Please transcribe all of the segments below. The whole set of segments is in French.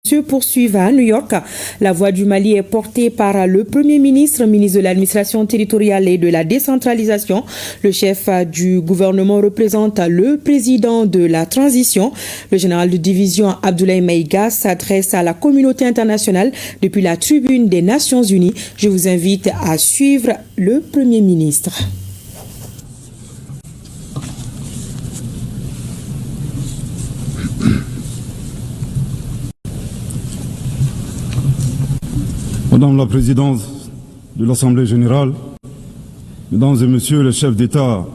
se poursuivent à New York. La voix du Mali est portée par le Premier ministre, ministre de l'administration territoriale et de la décentralisation. Le chef du gouvernement représente le président de la transition. Le général de division Abdoulaye Maïga s'adresse à la communauté internationale depuis la tribune des Nations Unies. Je vous invite à suivre le Premier ministre. Madame la Présidente de l'Assemblée générale, Mesdames et Messieurs les chefs d'État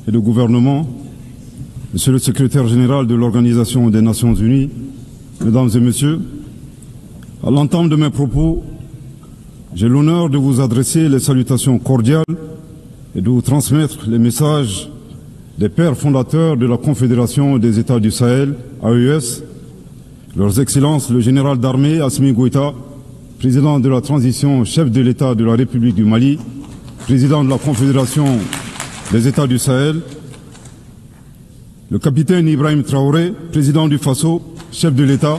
et de gouvernement, Monsieur le secrétaire général de l'Organisation des Nations Unies, Mesdames et Messieurs, à l'entame de mes propos, j'ai l'honneur de vous adresser les salutations cordiales et de vous transmettre les messages des pères fondateurs de la Confédération des États du Sahel, AES, Leurs Excellences le général d'armée Assimi Goïta, président de la transition, chef de l'État de la République du Mali, président de la Confédération des États du Sahel, le capitaine Ibrahim Traoré, président du Faso, chef de l'État,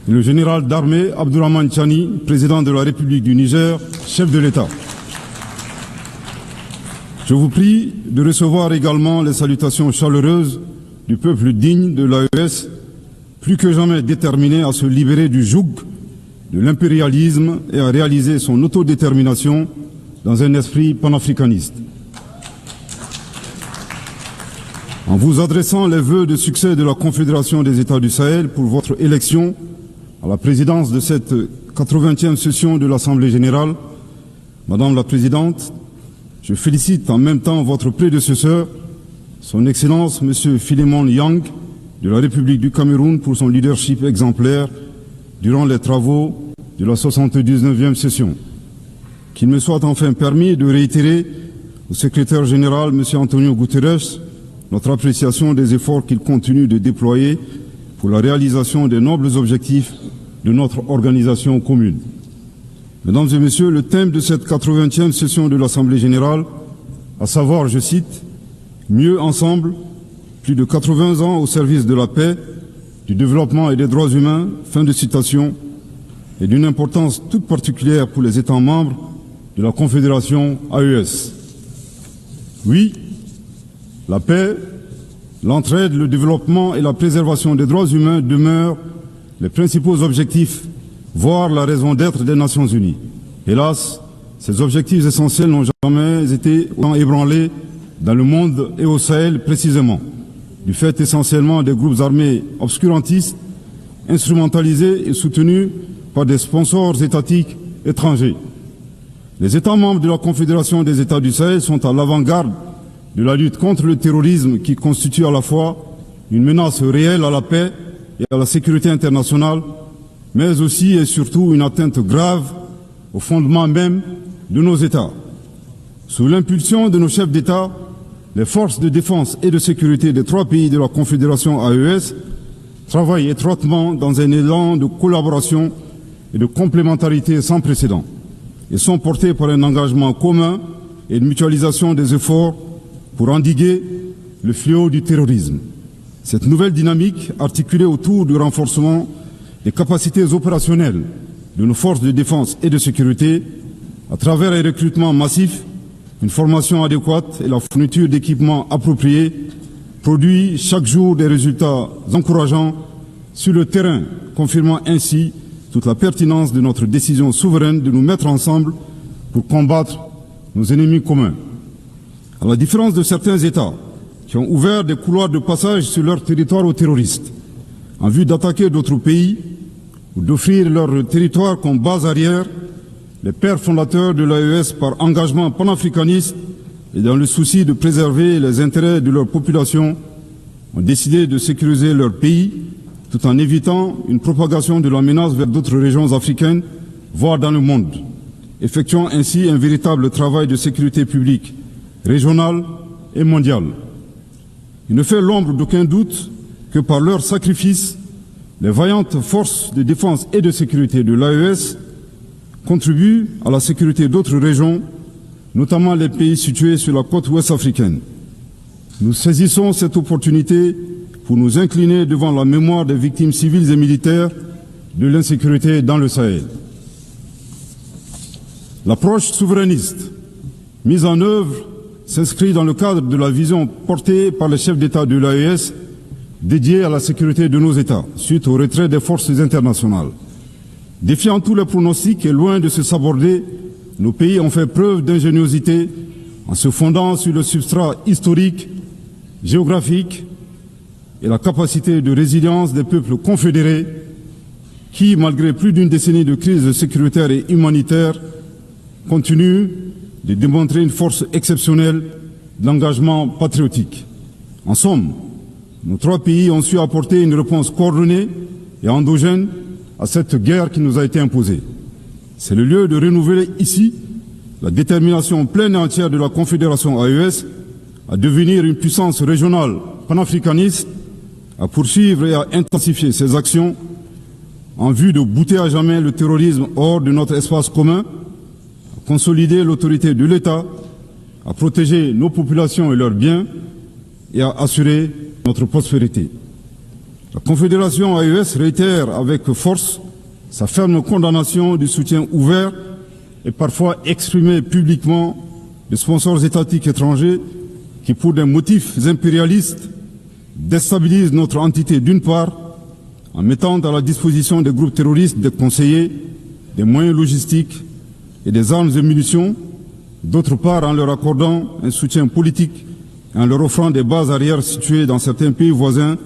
et le général d'armée Abdourahmane Tchani, président de la République du Niger, chef de l'État. Je vous prie de recevoir également les salutations chaleureuses du peuple digne de l'AES, plus que jamais déterminé à se libérer du joug de l'impérialisme et à réaliser son autodétermination dans un esprit panafricaniste. En vous adressant les vœux de succès de la Confédération des États du Sahel pour votre élection à la présidence de cette 80e session de l'Assemblée générale, Madame la Présidente, je félicite en même temps votre prédécesseur, Son Excellence M. Philemon Yang, de la République du Cameroun pour son leadership exemplaire durant les travaux de la 79e session. Qu'il me soit enfin permis de réitérer au secrétaire général, M. Antonio Guterres, notre appréciation des efforts qu'il continue de déployer pour la réalisation des nobles objectifs de notre organisation commune. Mesdames et Messieurs, le thème de cette 80e session de l'Assemblée générale, à savoir, je cite, « Mieux ensemble », plus de 80 ans au service de la paix, du développement et des droits humains, fin de citation, est d'une importance toute particulière pour les États membres de la Confédération AES. Oui, la paix, l'entraide, le développement et la préservation des droits humains demeurent les principaux objectifs, voire la raison d'être des Nations Unies. Hélas, ces objectifs essentiels n'ont jamais été autant ébranlés dans le monde et au Sahel précisément, du fait essentiellement des groupes armés obscurantistes, instrumentalisés et soutenus par des sponsors étatiques étrangers. Les États membres de la Confédération des États du Sahel sont à l'avant-garde de la lutte contre le terrorisme qui constitue à la fois une menace réelle à la paix et à la sécurité internationale, mais aussi et surtout une atteinte grave au fondement même de nos États. Sous l'impulsion de nos chefs d'État, les forces de défense et de sécurité des 3 pays de la Confédération AES travaillent étroitement dans un élan de collaboration et de complémentarité sans précédent et sont portés par un engagement commun et une mutualisation des efforts pour endiguer le fléau du terrorisme. Cette nouvelle dynamique, articulée autour du renforcement des capacités opérationnelles de nos forces de défense et de sécurité, à travers un recrutement massif, une formation adéquate et la fourniture d'équipements appropriés, produit chaque jour des résultats encourageants sur le terrain, confirmant ainsi toute la pertinence de notre décision souveraine de nous mettre ensemble pour combattre nos ennemis communs. À la différence de certains États qui ont ouvert des couloirs de passage sur leur territoire aux terroristes, en vue d'attaquer d'autres pays ou d'offrir leur territoire comme base arrière, les pères fondateurs de l'AES, par engagement panafricaniste et dans le souci de préserver les intérêts de leur population, ont décidé de sécuriser leur pays tout en évitant une propagation de la menace vers d'autres régions africaines, voire dans le monde, effectuant ainsi un véritable travail de sécurité publique, régionale et mondiale. Il ne fait l'ombre d'aucun doute que par leur sacrifice, les vaillantes forces de défense et de sécurité de l'AES contribuent à la sécurité d'autres régions, notamment les pays situés sur la côte ouest africaine. Nous saisissons cette opportunité pour nous incliner devant la mémoire des victimes civiles et militaires de l'insécurité dans le Sahel. L'approche souverainiste mise en œuvre s'inscrit dans le cadre de la vision portée par le chef d'État de l'AES dédiée à la sécurité de nos États, suite au retrait des forces internationales. Défiant tous les pronostics et loin de se saborder, nos pays ont fait preuve d'ingéniosité en se fondant sur le substrat historique, géographique et la capacité de résilience des peuples confédérés qui, malgré plus d'une décennie de crise sécuritaire et humanitaire, continuent de démontrer une force exceptionnelle d'engagement patriotique. En somme, nos trois pays ont su apporter une réponse coordonnée et endogène à cette guerre qui nous a été imposée. C'est le lieu de renouveler ici la détermination pleine et entière de la Confédération AES à devenir une puissance régionale panafricaniste, à poursuivre et à intensifier ses actions en vue de bouter à jamais le terrorisme hors de notre espace commun, à consolider l'autorité de l'État, à protéger nos populations et leurs biens et à assurer notre prospérité. La Confédération AES réitère avec force sa ferme condamnation du soutien ouvert et parfois exprimé publiquement de sponsors étatiques étrangers qui, pour des motifs impérialistes, déstabilisent notre entité d'une part, en mettant à la disposition des groupes terroristes des conseillers, des moyens logistiques et des armes et munitions, d'autre part en leur accordant un soutien politique et en leur offrant des bases arrières situées dans certains pays voisins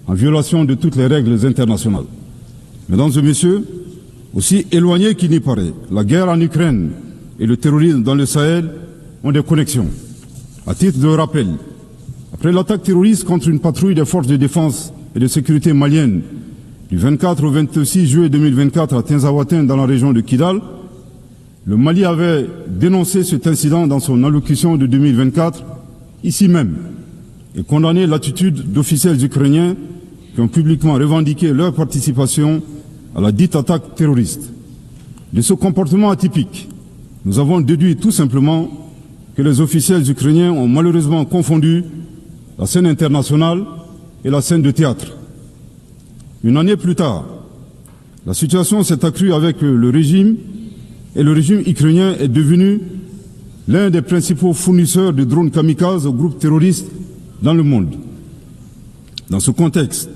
en violation de toutes les règles internationales. Mesdames et messieurs, aussi éloignés qu'il n'y paraît, la guerre en Ukraine et le terrorisme dans le Sahel ont des connexions. À titre de rappel, après l'attaque terroriste contre une patrouille des forces de défense et de sécurité maliennes du 24 au 26 juillet 2024 à Tinzaouatin dans la région de Kidal, le Mali avait dénoncé cet incident dans son allocution de 2024, ici même, et condamné l'attitude d'officiels ukrainiens qui ont publiquement revendiqué leur participation à la dite attaque terroriste. De ce comportement atypique, nous avons déduit tout simplement que les officiels ukrainiens ont malheureusement confondu la scène internationale et la scène de théâtre. Une année plus tard, la situation s'est accrue avec le régime et le régime ukrainien est devenu l'un des principaux fournisseurs de drones kamikazes aux groupes terroristes dans le monde. Dans ce contexte,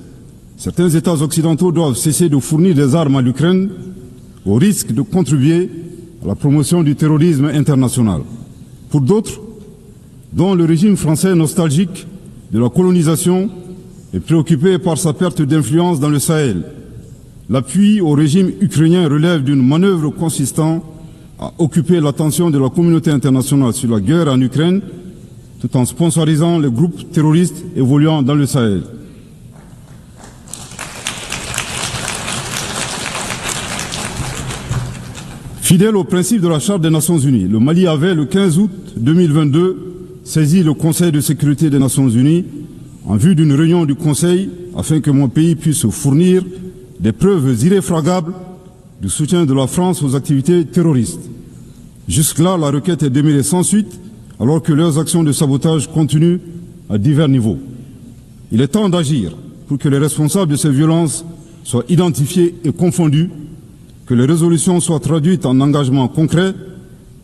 certains États occidentaux doivent cesser de fournir des armes à l'Ukraine au risque de contribuer à la promotion du terrorisme international. Pour d'autres, dont le régime français nostalgique de la colonisation est préoccupé par sa perte d'influence dans le Sahel, l'appui au régime ukrainien relève d'une manœuvre consistant à occuper l'attention de la communauté internationale sur la guerre en Ukraine, tout en sponsorisant les groupes terroristes évoluant dans le Sahel. Fidèle au principe de la Charte des Nations Unies, le Mali avait, le 15 août 2022, saisi le Conseil de sécurité des Nations Unies en vue d'une réunion du Conseil afin que mon pays puisse fournir des preuves irréfragables du soutien de la France aux activités terroristes. Jusque-là, la requête est demeurée sans suite, alors que leurs actions de sabotage continuent à divers niveaux. Il est temps d'agir pour que les responsables de ces violences soient identifiés et confondus, que les résolutions soient traduites en engagements concrets,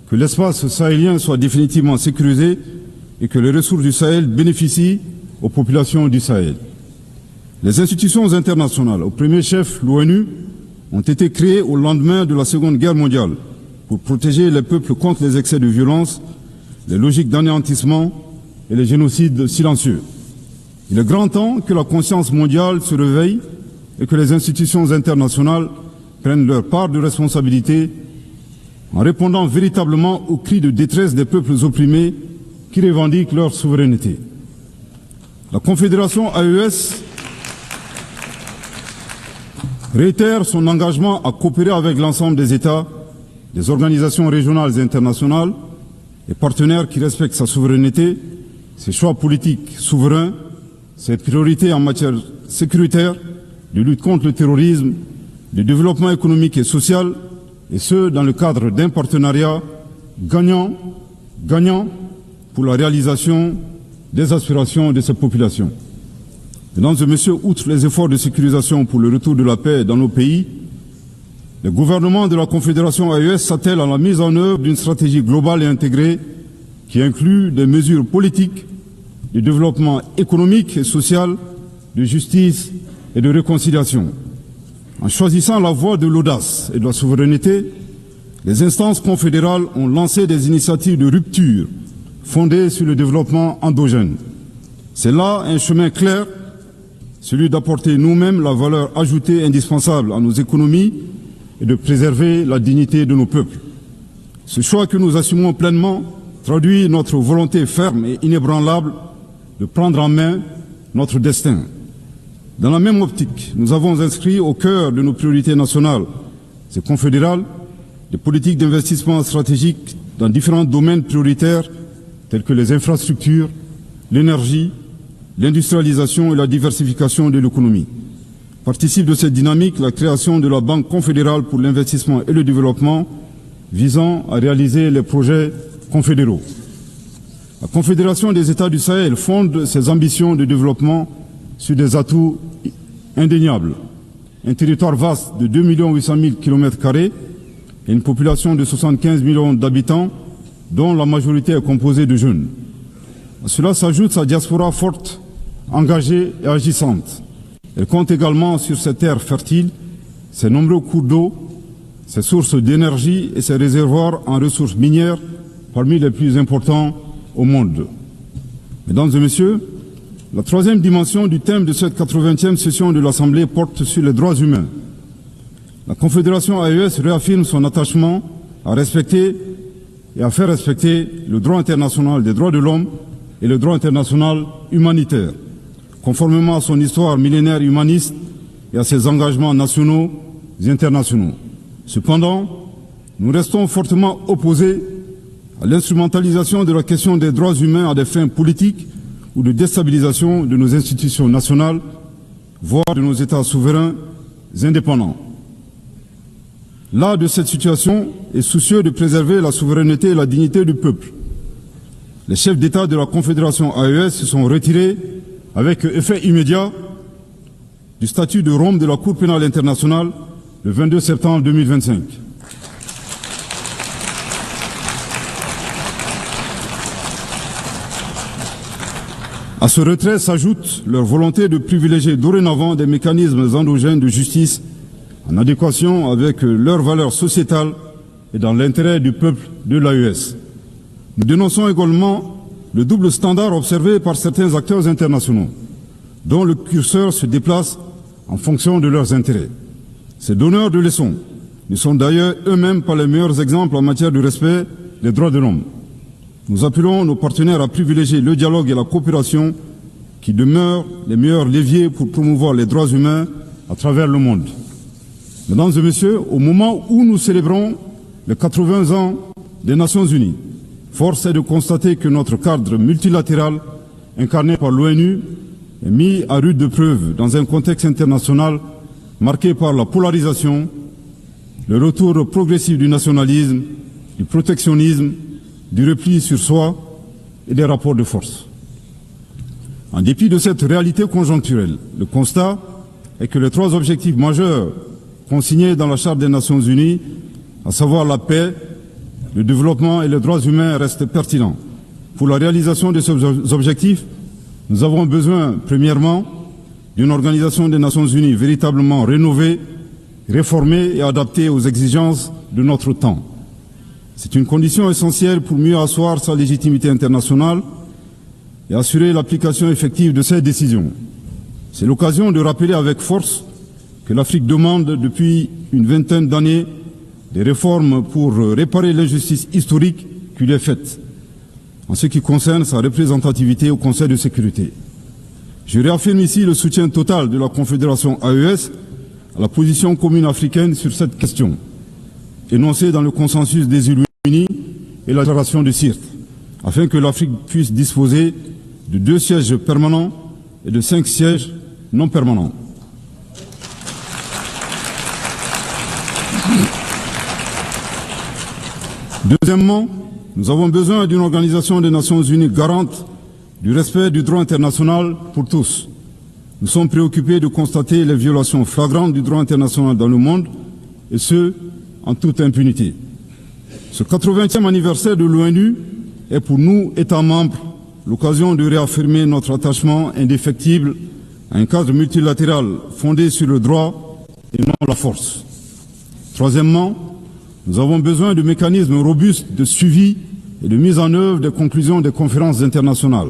que l'espace sahélien soit définitivement sécurisé et que les ressources du Sahel bénéficient aux populations du Sahel. Les institutions internationales, au premier chef l'ONU, ont été créées au lendemain de la Seconde Guerre mondiale pour protéger les peuples contre les excès de violence, les logiques d'anéantissement et les génocides silencieux. Il est grand temps que la conscience mondiale se réveille et que les institutions internationales prennent leur part de responsabilité en répondant véritablement aux cris de détresse des peuples opprimés qui revendiquent leur souveraineté. La Confédération AES réitère son engagement à coopérer avec l'ensemble des États, des organisations régionales et internationales et partenaires qui respectent sa souveraineté, ses choix politiques souverains, ses priorités en matière sécuritaire, de lutte contre le terrorisme, de développement économique et social, et ce, dans le cadre d'un partenariat gagnant-gagnant pour la réalisation des aspirations de ces populations. Mesdames et messieurs, outre les efforts de sécurisation pour le retour de la paix dans nos pays, le gouvernement de la Confédération AES s'attelle à la mise en œuvre d'une stratégie globale et intégrée qui inclut des mesures politiques, de développement économique et social, de justice et de réconciliation. En choisissant la voie de l'audace et de la souveraineté, les instances confédérales ont lancé des initiatives de rupture fondées sur le développement endogène. C'est là un chemin clair, celui d'apporter nous-mêmes la valeur ajoutée indispensable à nos économies et de préserver la dignité de nos peuples. Ce choix que nous assumons pleinement traduit notre volonté ferme et inébranlable de prendre en main notre destin. Dans la même optique, nous avons inscrit au cœur de nos priorités nationales et confédérales des politiques d'investissement stratégiques dans différents domaines prioritaires tels que les infrastructures, l'énergie, l'industrialisation et la diversification de l'économie. Participe de cette dynamique la création de la Banque confédérale pour l'investissement et le développement visant à réaliser les projets confédéraux. La Confédération des États du Sahel fonde ses ambitions de développement sur des atouts indéniables. Un territoire vaste de 2 800 000 km² et une population de 75 millions d'habitants, dont la majorité est composée de jeunes. À cela s'ajoute sa diaspora forte, engagée et agissante. Elle compte également sur ses terres fertiles, ses nombreux cours d'eau, ses sources d'énergie et ses réservoirs en ressources minières parmi les plus importants au monde. Mesdames et messieurs, la troisième dimension du thème de cette 80e session de l'Assemblée porte sur les droits humains. La Confédération AES réaffirme son attachement à respecter et à faire respecter le droit international des droits de l'homme et le droit international humanitaire, conformément à son histoire millénaire humaniste et à ses engagements nationaux et internationaux. Cependant, nous restons fortement opposés à l'instrumentalisation de la question des droits humains à des fins politiques ou de déstabilisation de nos institutions nationales, voire de nos États souverains indépendants. Là de cette situation est soucieux de préserver la souveraineté et la dignité du peuple. Les chefs d'État de la Confédération AES se sont retirés avec effet immédiat du statut de Rome de la Cour pénale internationale le 22 septembre 2025. À ce retrait s'ajoute leur volonté de privilégier dorénavant des mécanismes endogènes de justice en adéquation avec leurs valeurs sociétales et dans l'intérêt du peuple de l'AES. Nous dénonçons également le double standard observé par certains acteurs internationaux, dont le curseur se déplace en fonction de leurs intérêts. Ces donneurs de leçons ne sont d'ailleurs eux-mêmes pas les meilleurs exemples en matière de respect des droits de l'homme. Nous appelons nos partenaires à privilégier le dialogue et la coopération qui demeurent les meilleurs leviers pour promouvoir les droits humains à travers le monde. Mesdames et messieurs, au moment où nous célébrons les 80 ans des Nations Unies, force est de constater que notre cadre multilatéral, incarné par l'ONU, est mis à rude épreuve dans un contexte international marqué par la polarisation, le retour progressif du nationalisme, du protectionnisme, du repli sur soi et des rapports de force. En dépit de cette réalité conjoncturelle, le constat est que les trois objectifs majeurs consignés dans la Charte des Nations Unies, à savoir la paix, le développement et les droits humains, restent pertinents. Pour la réalisation de ces objectifs, nous avons besoin, premièrement, d'une organisation des Nations Unies véritablement rénovée, réformée et adaptée aux exigences de notre temps. C'est une condition essentielle pour mieux asseoir sa légitimité internationale et assurer l'application effective de ses décisions. C'est l'occasion de rappeler avec force que l'Afrique demande depuis une vingtaine d'années des réformes pour réparer l'injustice historique qui lui est faite en ce qui concerne sa représentativité au Conseil de sécurité. Je réaffirme ici le soutien total de la Confédération AES à la position commune africaine sur cette question, énoncée dans le consensus des îles Unis et la déclaration de Sirte, afin que l'Afrique puisse disposer de 2 sièges permanents et de 5 sièges non permanents. Deuxièmement, nous avons besoin d'une organisation des Nations Unies garante du respect du droit international pour tous. Nous sommes préoccupés de constater les violations flagrantes du droit international dans le monde, et ce, en toute impunité. Ce 80e anniversaire de l'ONU est pour nous, États membres, l'occasion de réaffirmer notre attachement indéfectible à un cadre multilatéral fondé sur le droit et non la force. Troisièmement, nous avons besoin de mécanismes robustes de suivi et de mise en œuvre des conclusions des conférences internationales.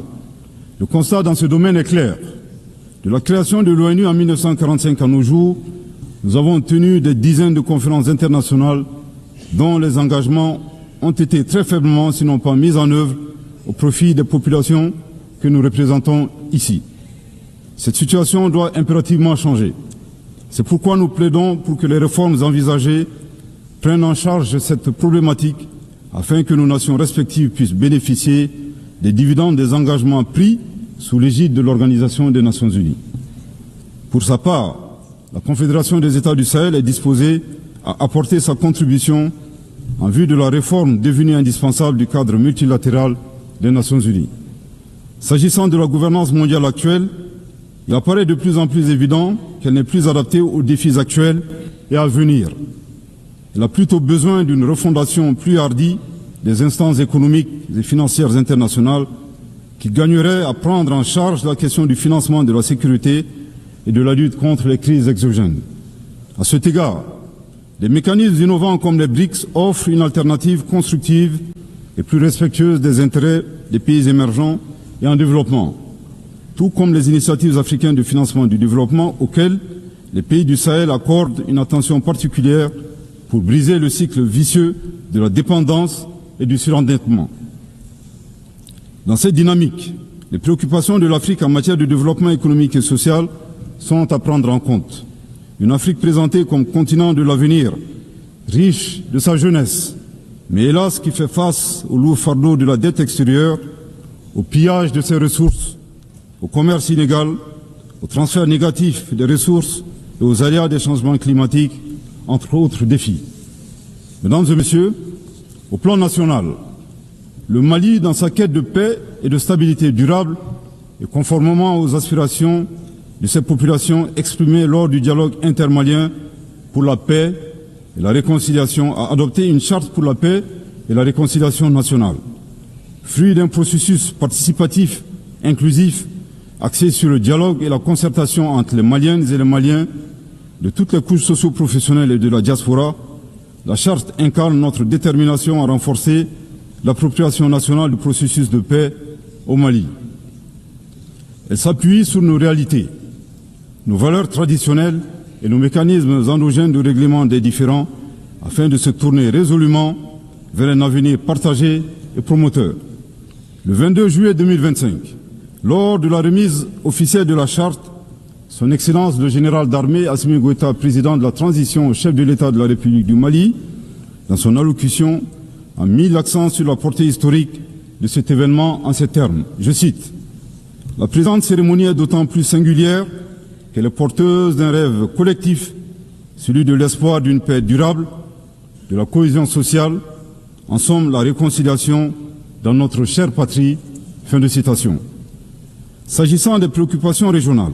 Le constat dans ce domaine est clair. De la création de l'ONU en 1945 à nos jours, nous avons tenu des dizaines de conférences internationales dont les engagements ont été très faiblement, sinon pas mis en œuvre, au profit des populations que nous représentons ici. Cette situation doit impérativement changer. C'est pourquoi nous plaidons pour que les réformes envisagées prennent en charge cette problématique afin que nos nations respectives puissent bénéficier des dividendes des engagements pris sous l'égide de l'Organisation des Nations Unies. Pour sa part, la Confédération des États du Sahel est disposée à apporter sa contribution en vue de la réforme devenue indispensable du cadre multilatéral des Nations Unies. S'agissant de la gouvernance mondiale actuelle, il apparaît de plus en plus évident qu'elle n'est plus adaptée aux défis actuels et à venir. Elle a plutôt besoin d'une refondation plus hardie des instances économiques et financières internationales qui gagneraient à prendre en charge la question du financement de la sécurité et de la lutte contre les crises exogènes. À cet égard, des mécanismes innovants comme les BRICS offrent une alternative constructive et plus respectueuse des intérêts des pays émergents et en développement, tout comme les initiatives africaines de financement du développement auxquelles les pays du Sahel accordent une attention particulière pour briser le cycle vicieux de la dépendance et du surendettement. Dans cette dynamique, les préoccupations de l'Afrique en matière de développement économique et social sont à prendre en compte. Une Afrique présentée comme continent de l'avenir, riche de sa jeunesse, mais hélas qui fait face au lourd fardeau de la dette extérieure, au pillage de ses ressources, au commerce inégal, au transfert négatif des ressources et aux aléas des changements climatiques, entre autres défis. Mesdames et messieurs, au plan national, le Mali, dans sa quête de paix et de stabilité durable, et conformément aux aspirations de ces populations exprimées lors du dialogue intermalien pour la paix et la réconciliation, a adopté une charte pour la paix et la réconciliation nationale. Fruit d'un processus participatif, inclusif, axé sur le dialogue et la concertation entre les Maliennes et les Maliens de toutes les couches socio-professionnelles et de la diaspora, la charte incarne notre détermination à renforcer l'appropriation nationale du processus de paix au Mali. Elle s'appuie sur nos réalités, nos valeurs traditionnelles et nos mécanismes endogènes de règlement des différends afin de se tourner résolument vers un avenir partagé et promoteur. Le 22 juillet 2025, lors de la remise officielle de la charte, Son Excellence le général d'armée Assimi Goïta, président de la transition au chef de l'État de la République du Mali, dans son allocution, a mis l'accent sur la portée historique de cet événement en ces termes. Je cite: « La présente cérémonie est d'autant plus singulière qu'elle est porteuse d'un rêve collectif, celui de l'espoir d'une paix durable, de la cohésion sociale, en somme la réconciliation dans notre chère patrie. » Fin de citation. S'agissant des préoccupations régionales,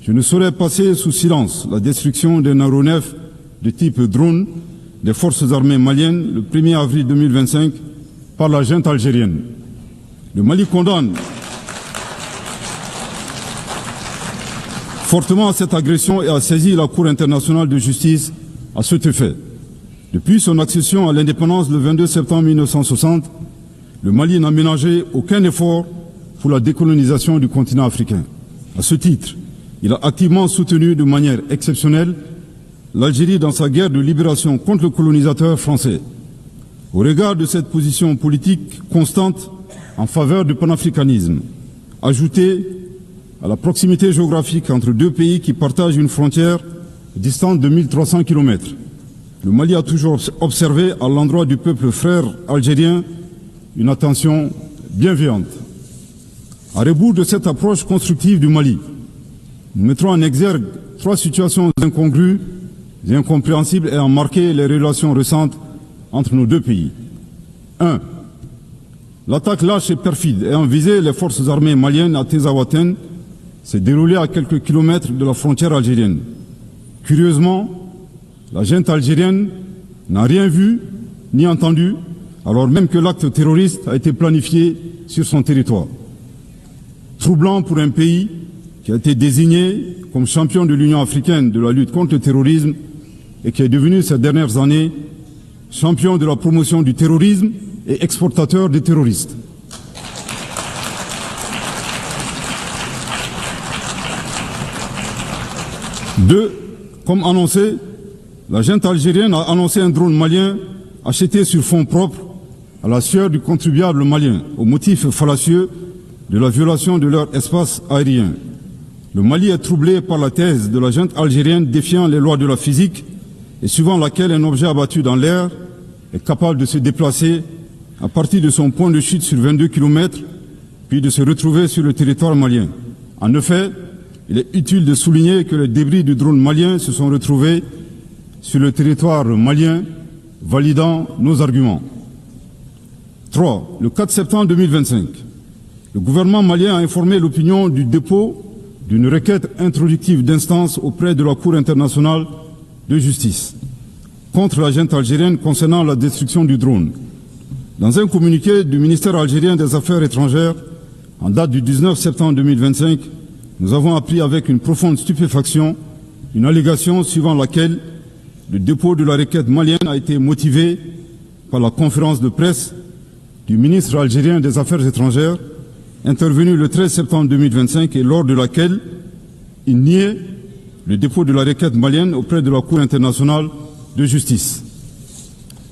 je ne saurais passer sous silence la destruction d'un aéronef de type drone des forces armées maliennes le 1er avril 2025 par la junte algérienne. Le Mali condamne fortement cette agression et a saisi la Cour internationale de justice à cet effet. Depuis son accession à l'indépendance le 22 septembre 1960, le Mali n'a ménagé aucun effort pour la décolonisation du continent africain. À ce titre, il a activement soutenu de manière exceptionnelle l'Algérie dans sa guerre de libération contre le colonisateur français. Au regard de cette position politique constante en faveur du panafricanisme, ajoutée à la proximité géographique entre deux pays qui partagent une frontière distante de 1300 km, le Mali a toujours observé à l'endroit du peuple frère algérien une attention bienveillante. À rebours de cette approche constructive du Mali, nous mettrons en exergue trois situations incongrues et incompréhensibles ayant marqué les relations récentes entre nos deux pays. 1. L'attaque lâche et perfide ayant visé les forces armées maliennes à Tezawaten, s'est déroulé à quelques kilomètres de la frontière algérienne. Curieusement, la junte algérienne n'a rien vu ni entendu, alors même que l'acte terroriste a été planifié sur son territoire. Troublant pour un pays qui a été désigné comme champion de l'Union africaine de la lutte contre le terrorisme et qui est devenu ces dernières années champion de la promotion du terrorisme et exportateur des terroristes. Deux, comme annoncé, la junte algérienne a annoncé un drone malien acheté sur fonds propres à la sueur du contribuable malien, au motif fallacieux de la violation de leur espace aérien. Le Mali est troublé par la thèse de la junte algérienne défiant les lois de la physique et suivant laquelle un objet abattu dans l'air est capable de se déplacer à partir de son point de chute sur 22 km, puis de se retrouver sur le territoire malien. En effet, il est utile de souligner que les débris du drone malien se sont retrouvés sur le territoire malien, validant nos arguments. 3. Le 4 septembre 2025, le gouvernement malien a informé l'opinion du dépôt d'une requête introductive d'instance auprès de la Cour internationale de justice contre la junte algérienne concernant la destruction du drone. Dans un communiqué du ministère algérien des Affaires étrangères, en date du 19 septembre 2025, nous avons appris avec une profonde stupéfaction une allégation suivant laquelle le dépôt de la requête malienne a été motivé par la conférence de presse du ministre algérien des Affaires étrangères intervenue le 13 septembre 2025 et lors de laquelle il niait le dépôt de la requête malienne auprès de la Cour internationale de justice.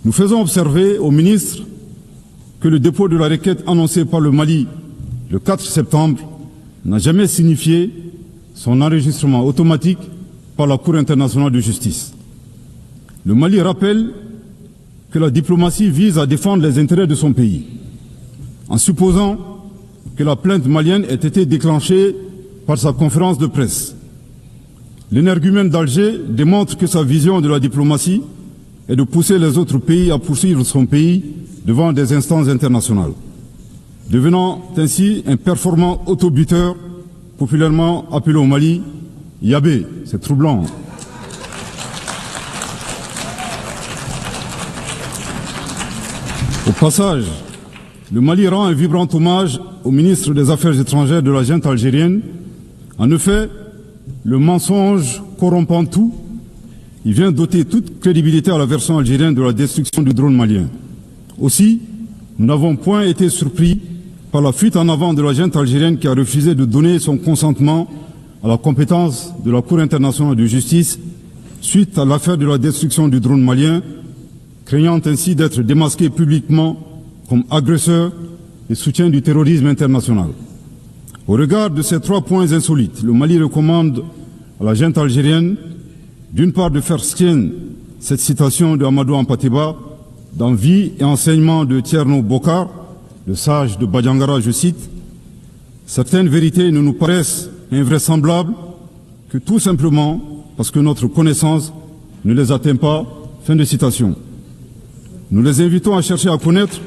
Nous faisons observer au ministre que le dépôt de la requête annoncé par le Mali le 4 septembre n'a jamais signifié son enregistrement automatique par la Cour internationale de justice. Le Mali rappelle que la diplomatie vise à défendre les intérêts de son pays, en supposant que la plainte malienne ait été déclenchée par sa conférence de presse. L'énergumène d'Alger démontre que sa vision de la diplomatie est de pousser les autres pays à poursuivre son pays devant des instances internationales, devenant ainsi un performant autobuteur, populairement appelé au Mali Yabé. C'est troublant. Au passage, le Mali rend un vibrant hommage au ministre des Affaires étrangères de la junte algérienne. En effet, le mensonge corrompant tout, il vient d'ôter toute crédibilité à la version algérienne de la destruction du drone malien. Aussi, nous n'avons point été surpris par la fuite en avant de la junte algérienne qui a refusé de donner son consentement à la compétence de la Cour internationale de justice suite à l'affaire de la destruction du drone malien, craignant ainsi d'être démasqué publiquement comme agresseur et soutien du terrorisme international. Au regard de ces trois points insolites, le Mali recommande à la junte algérienne, d'une part, de faire sienne cette citation de Amadou Hampâté-Bâ dans Vie et enseignement de Thierno Bokar, le sage de Badiangara, je cite, « Certaines vérités ne nous paraissent invraisemblables que tout simplement parce que notre connaissance ne les atteint pas. » Fin de citation. Nous les invitons à chercher à connaître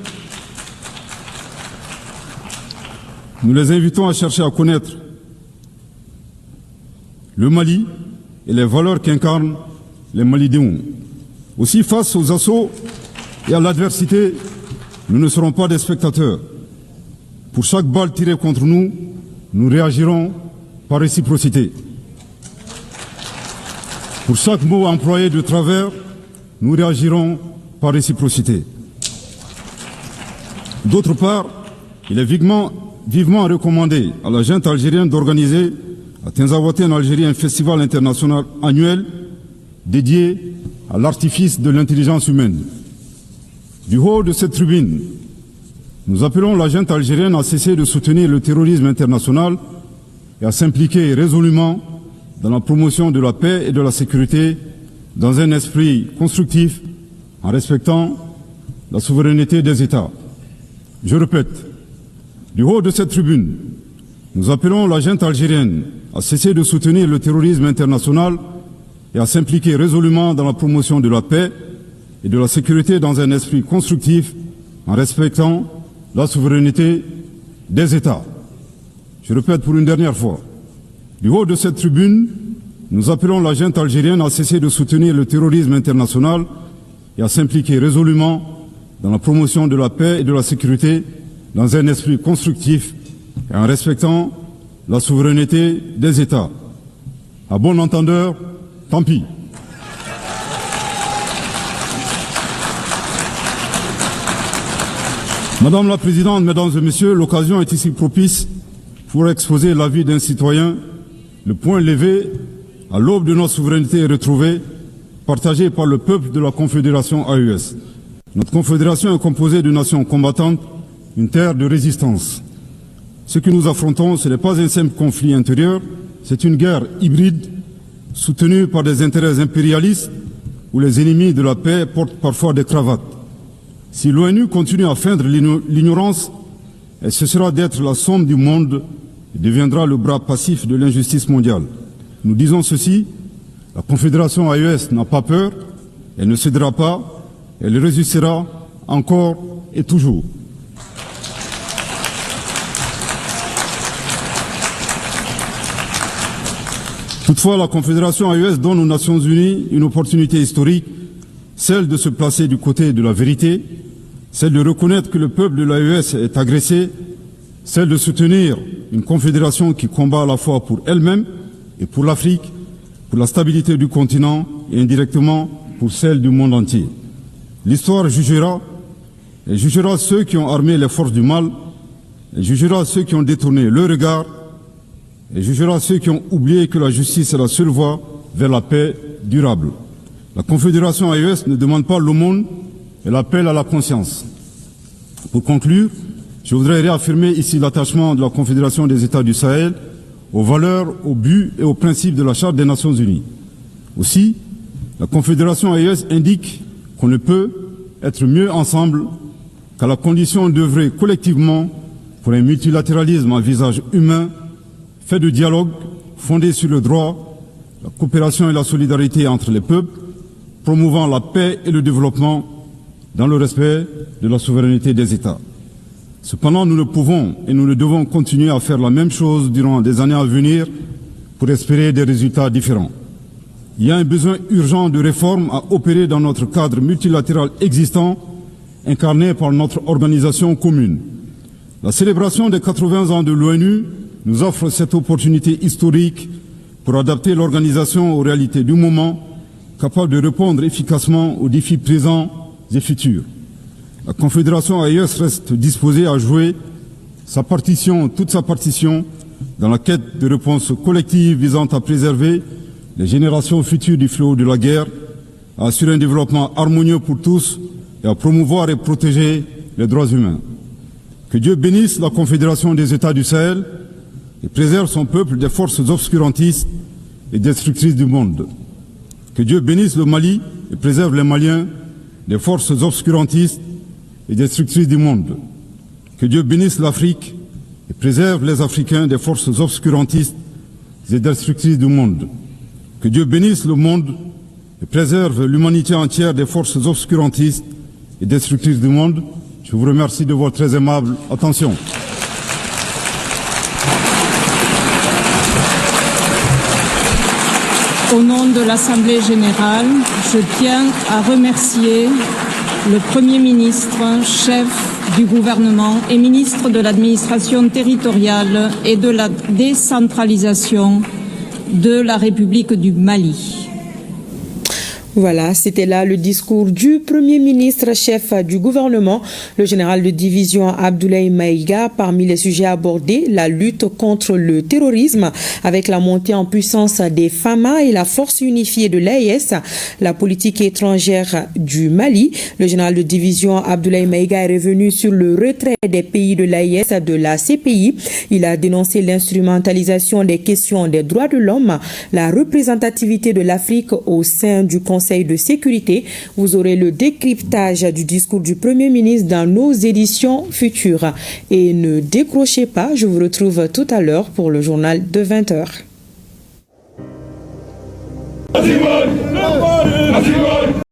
le Mali et les valeurs qu'incarnent les Malidéens. Aussi, face aux assauts et à l'adversité, nous ne serons pas des spectateurs. Pour chaque balle tirée contre nous, nous réagirons par réciprocité. Pour chaque mot employé de travers, nous réagirons par réciprocité. D'autre part, il est vivement recommandé à la junte algérienne d'organiser à Tinzaouaté en Algérie un festival international annuel dédié à l'artifice de l'intelligence humaine. Du haut de cette tribune, nous appelons la junte algérienne à cesser de soutenir le terrorisme international et à s'impliquer résolument dans la promotion de la paix et de la sécurité dans un esprit constructif en respectant la souveraineté des États. Je répète, du haut de cette tribune, nous appelons la junte algérienne à cesser de soutenir le terrorisme international et à s'impliquer résolument dans la promotion de la paix et de la sécurité dans un esprit constructif en respectant la souveraineté des États. Je répète pour une dernière fois, Du haut de cette tribune, nous appelons la junte algérienne à cesser de soutenir le terrorisme international et à s'impliquer résolument dans la promotion de la paix et de la sécurité dans un esprit constructif et en respectant la souveraineté des États. À bon entendeur, tant pis. Madame la Présidente, Mesdames et Messieurs, l'occasion est ici propice pour exposer l'avis d'un citoyen, le point levé à l'aube de notre souveraineté retrouvée, partagée par le peuple de la Confédération AES. Notre confédération est composée de nations combattantes, une terre de résistance. Ce que nous affrontons, ce n'est pas un simple conflit intérieur, c'est une guerre hybride soutenue par des intérêts impérialistes où les ennemis de la paix portent parfois des cravates. Si l'ONU continue à feindre l'ignorance, elle cessera d'être la somme du monde et deviendra le bras passif de l'injustice mondiale. Nous disons ceci, la Confédération AES n'a pas peur, elle ne cédera pas, elle résistera encore et toujours. Toutefois, la Confédération AES donne aux Nations Unies une opportunité historique, celle de se placer du côté de la vérité, celle de reconnaître que le peuple de l'AES est agressé, celle de soutenir une confédération qui combat à la fois pour elle-même et pour l'Afrique, pour la stabilité du continent et indirectement pour celle du monde entier. L'histoire jugera, et jugera ceux qui ont armé les forces du mal, et jugera ceux qui ont détourné le regard, et jugera ceux qui ont oublié que la justice est la seule voie vers la paix durable. La Confédération AES ne demande pas l'aumône, elle appelle à la conscience. Pour conclure, je voudrais réaffirmer ici l'attachement de la Confédération des États du Sahel aux valeurs, aux buts et aux principes de la Charte des Nations Unies. Aussi, la Confédération AES indique qu'on ne peut être mieux ensemble qu'à la condition d'œuvrer collectivement pour un multilatéralisme à visage humain, fait de dialogue, fondé sur le droit, la coopération et la solidarité entre les peuples, promouvant la paix et le développement dans le respect de la souveraineté des États. Cependant, nous ne pouvons et nous ne devons continuer à faire la même chose durant des années à venir pour espérer des résultats différents. Il y a un besoin urgent de réforme à opérer dans notre cadre multilatéral existant, incarné par notre organisation commune. La célébration des 80 ans de l'ONU nous offre cette opportunité historique pour adapter l'organisation aux réalités du moment, capable de répondre efficacement aux défis présents et futurs. La Confédération AES reste disposée à jouer toute sa partition dans la quête de réponses collectives visant à préserver les générations futures du fléau de la guerre, à assurer un développement harmonieux pour tous et à promouvoir et protéger les droits humains. Que Dieu bénisse la Confédération des États du Sahel et préserve son peuple des forces obscurantistes et destructrices du monde. Que Dieu bénisse le Mali et préserve les Maliens des forces obscurantistes et destructrices du monde. Que Dieu bénisse l'Afrique et préserve les Africains des forces obscurantistes et destructrices du monde. Que Dieu bénisse le monde et préserve l'humanité entière des forces obscurantistes et destructrices du monde. Je vous remercie de votre très aimable attention. Au nom de l'Assemblée générale, je tiens à remercier le Premier ministre, chef du gouvernement et ministre de l'administration territoriale et de la décentralisation de la République du Mali. Voilà, c'était là le discours du Premier ministre, chef du gouvernement, le général de division Abdoulaye Maïga. Parmi les sujets abordés, la lutte contre le terrorisme avec la montée en puissance des FAMA et la force unifiée de l'AES, la politique étrangère du Mali. Le général de division Abdoulaye Maïga est revenu sur le retrait des pays de l'AES de la CPI. Il a dénoncé l'instrumentalisation des questions des droits de l'homme, la représentativité de l'Afrique au sein du Conseil de sécurité. Vous aurez le décryptage du discours du Premier ministre dans nos éditions futures. Et ne décrochez pas, je vous retrouve tout à l'heure pour le journal de 20h.